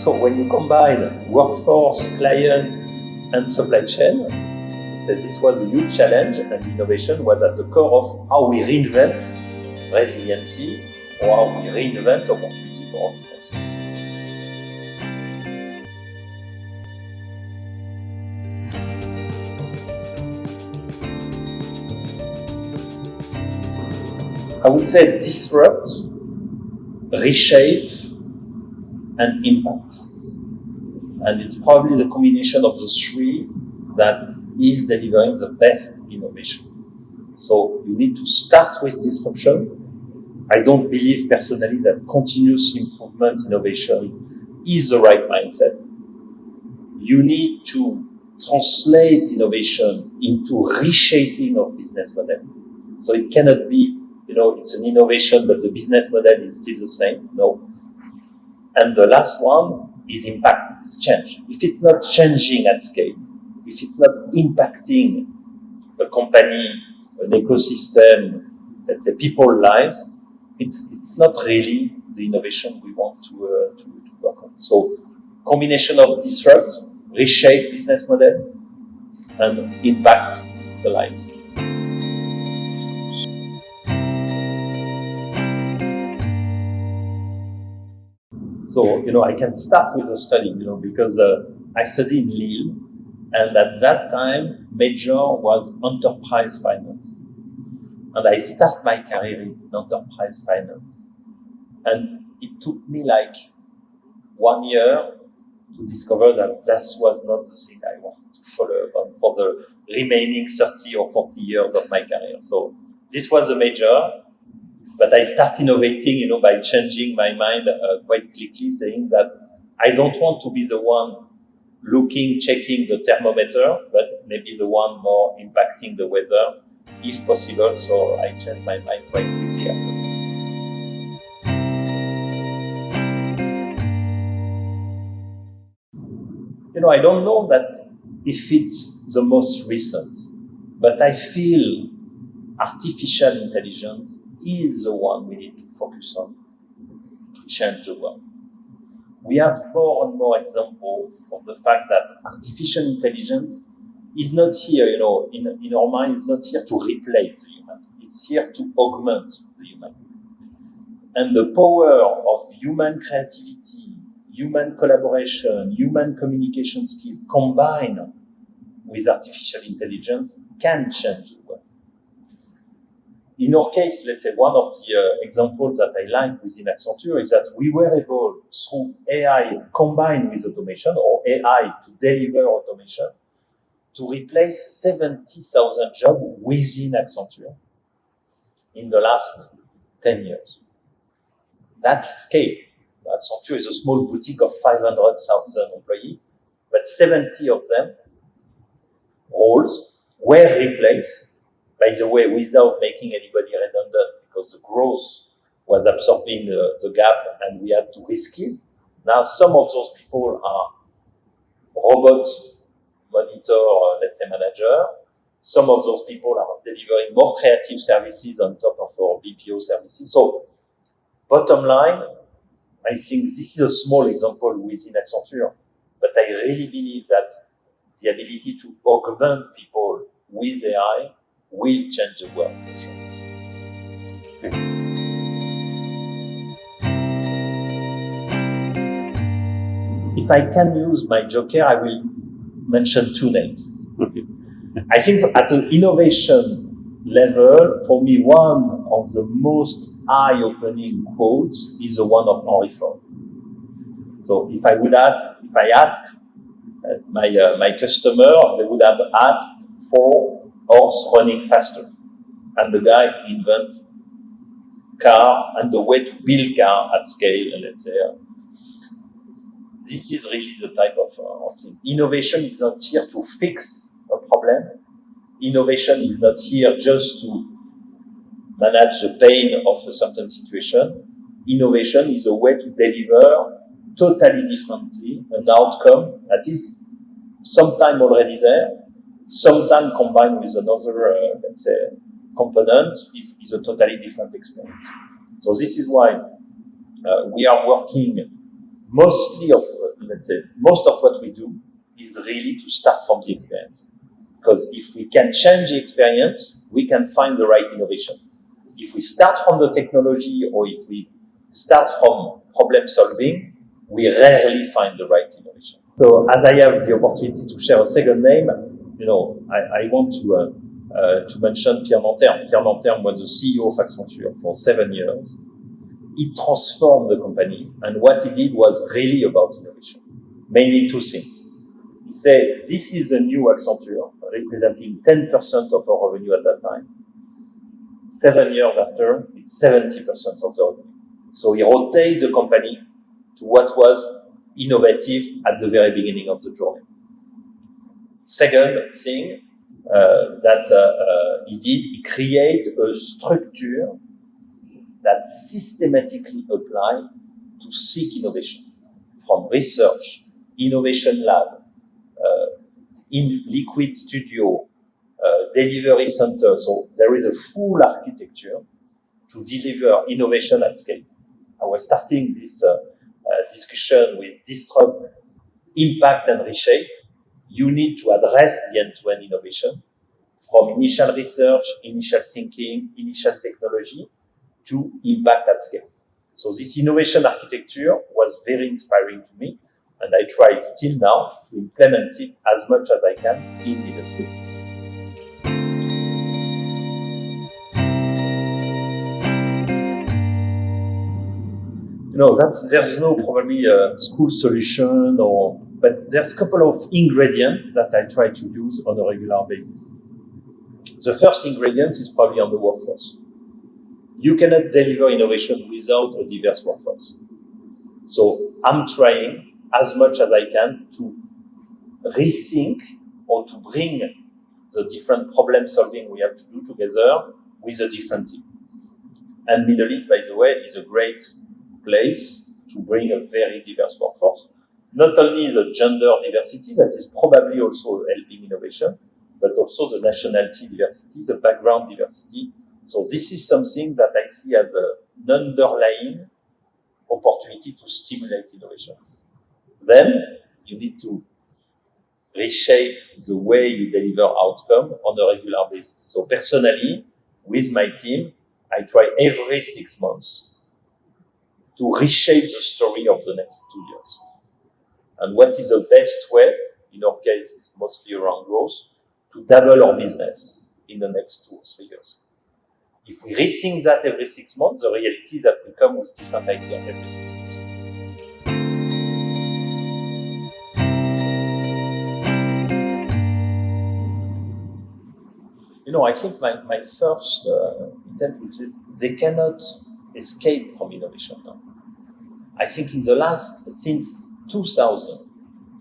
So when you combine workforce, client, and supply chain, so this was a huge challenge, and innovation was at the core of how we reinvent resiliency or how we reinvent opportunity for our business. I would say disrupt, reshape, and impact. And it's probably the combination of the three that is delivering the best innovation. So you need to start with disruption. I don't believe personally that continuous improvement innovation is the right mindset. You need to translate innovation into reshaping of business model. So it cannot be, it's an innovation, but the business model is still the same. No. And the last one is impact, it's change. If it's not changing at scale, if it's not impacting a company, an ecosystem, let's say people's lives, it's not really the innovation we want to work on. So combination of disrupt, reshape business model, and impact the lives. So, I can start with a study, because I studied in Lille, and at that time, major was enterprise finance. And I start my career in enterprise finance. And it took me like 1 year to discover that was not the thing I wanted to follow up on for the remaining 30 or 40 years of my career. So this was a major. But I start innovating, by changing my mind quite quickly, saying that I don't want to be the one checking the thermometer, but maybe the one more impacting the weather, if possible. So I changed my mind quite quickly after. I don't know that if it's the most recent, but I feel artificial intelligence is the one we need to focus on to change the world. We have more and more examples of the fact that artificial intelligence is not here, in our mind, is not here to replace the human. It's here to augment the human. And the power of human creativity, human collaboration, human communication skill combined with artificial intelligence can change the world. In our case, let's say one of the examples that I like within Accenture is that we were able, through AI combined with automation, or AI to deliver automation, to replace 70,000 jobs within Accenture in the last 10 years. That's scale. Accenture is a small boutique of 500,000 employees, but 70 of them roles were replaced, by the way, without making anybody redundant, because the growth was absorbing the gap and we had to reskill. Now, some of those people are robot monitor, let's say manager. Some of those people are delivering more creative services on top of our BPO services. So, bottom line, I think this is a small example within Accenture, but I really believe that the ability to augment people with AI will change the world for sure. If I can use my joker, I will mention two names. I think at an innovation level, for me, one of the most eye-opening quotes is the one of Henry Ford. So if I ask my customer, they would have asked for horse running faster. And the guy invents car and the way to build car at scale, let's say. This is really the type of thing. Innovation is not here to fix a problem. Innovation is not here just to manage the pain of a certain situation. Innovation is a way to deliver totally differently an outcome that is sometime already there, sometime combined with another, let's say, component is a totally different experience. So this is why we are working mostly let's say, most of what we do is really to start from the experience. Because if we can change the experience, we can find the right innovation. If we start from the technology or if we start from problem solving, we rarely find the right innovation. So as I have the opportunity to share a second name, I want to mention Pierre Nanterme. Pierre Nanterme was the CEO of Accenture for 7 years. He transformed the company, and what he did was really about innovation. Mainly two things. He said, this is the new Accenture, representing 10% of our revenue at that time. 7 years after, it's 70% of the revenue. So he rotated the company to what was innovative at the very beginning of the journey. Second thing that he did, he created a structure that systematically apply to seek innovation, from research, innovation lab, in liquid studio, delivery center. So there is a full architecture to deliver innovation at scale. I was starting this discussion with disrupt, impact, and reshape. You need to address the end-to-end innovation from initial research, initial thinking, initial technology to impact at scale. So this innovation architecture was very inspiring to me, and I try still now to implement it as much as I can in Middle East. There's no probably a school solution, but there's a couple of ingredients that I try to use on a regular basis. The first ingredient is probably on the workforce. You cannot deliver innovation without a diverse workforce. So I'm trying as much as I can to rethink or to bring the different problem solving we have to do together with a different team. And Middle East, by the way, is a great place to bring a very diverse workforce. Not only the gender diversity, that is probably also helping innovation, but also the nationality diversity, the background diversity. So this is something that I see as an underlying opportunity to stimulate innovation. Then you need to reshape the way you deliver outcome on a regular basis. So personally, with my team, I try every 6 months to reshape the story of the next 2 years. And what is the best way, in our case, is mostly around growth, to double our business in the next 2 or 3 years. If we rethink that every 6 months, the reality is that we come with different ideas every 6 months. I think my first intent is they cannot escape from innovation now. I think since 2000,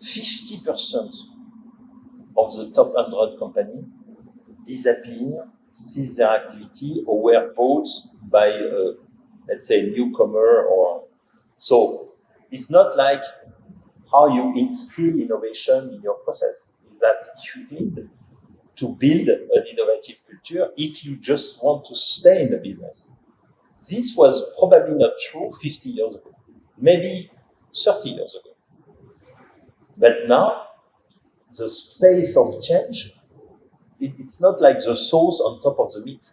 50% of the top 100 companies disappear, cease their activity, or were bought by, let's say, a newcomer. So it's not like how you instill innovation in your process. Is that you need to build an innovative culture if you just want to stay in the business. This was probably not true 50 years ago, maybe 30 years ago. But now, the space of change, it's not like the sauce on top of the meat.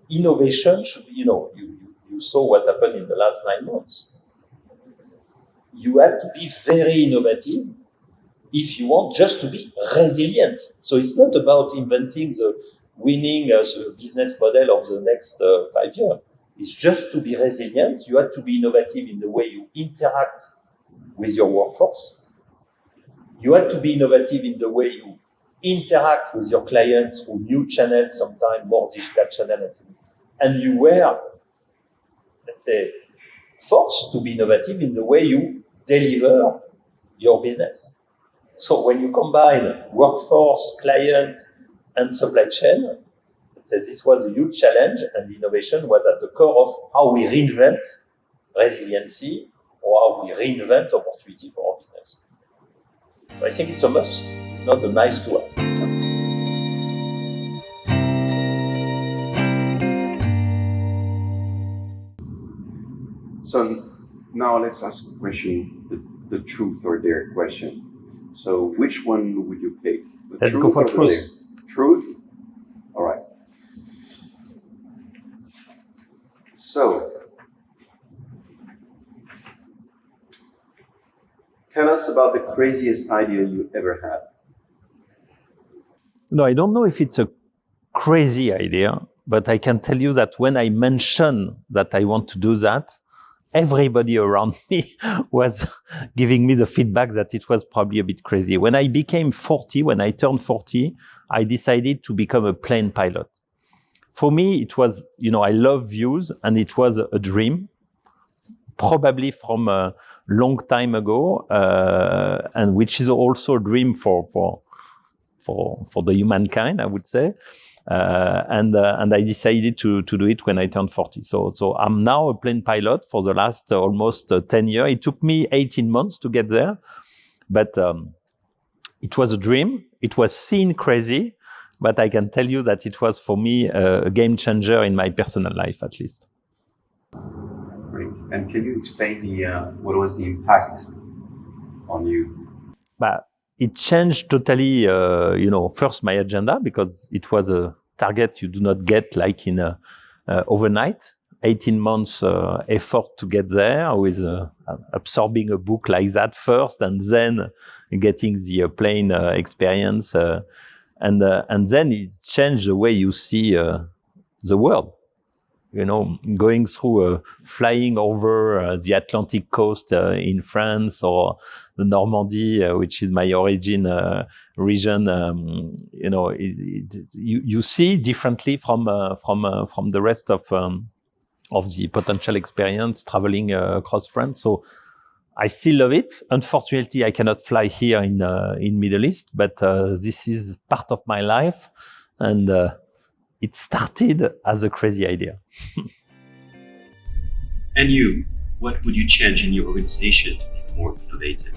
Innovation should be, you saw what happened in the last 9 months. You have to be very innovative if you want just to be resilient. So it's not about inventing the winning business model of the next 5 years. It's just to be resilient. You have to be innovative in the way you interact with your workforce. You have to be innovative in the way you interact with your clients through new channels, sometimes more digital channels. And you were, let's say, forced to be innovative in the way you deliver your business. So when you combine workforce, client, and supply chain, this was a huge challenge, and innovation was at the core of how we reinvent resiliency or how we reinvent opportunity for our business. So I think it's a must. It's not a nice to have. So now let's ask a question. the truth or dare question. So which one would you pick? The Let's go for or the truth. dare? Truth? All right. So, tell us about the craziest idea you ever had. No, I don't know if it's a crazy idea, but I can tell you that when I mention that I want to do that, everybody around me was giving me the feedback that it was probably a bit crazy. When I turned 40, I decided to become a plane pilot. For me, it was, I love views, and it was a dream, probably from a long time ago, and which is also a dream for the humankind, I would say. And I decided to do it when I turned 40. So I'm now a plane pilot for the last almost 10 years. It took me 18 months to get there, but it was a dream. It was seen crazy, but I can tell you that it was for me a game changer in my personal life, at least. Great. And can you explain what was the impact on you? But it changed totally, first my agenda, because it was a target you do not get like in overnight. 18 months effort to get there, with absorbing a book like that first, and then getting the plane experience. And then it changed the way you see the world. Going through flying over the Atlantic coast in France, or the Normandy, which is my origin region, you see differently from the rest of the potential experience traveling across France. So I still love it. Unfortunately, I cannot fly here in Middle East, but this is part of my life, and it started as a crazy idea. And you, what would you change in your organization to be more motivated?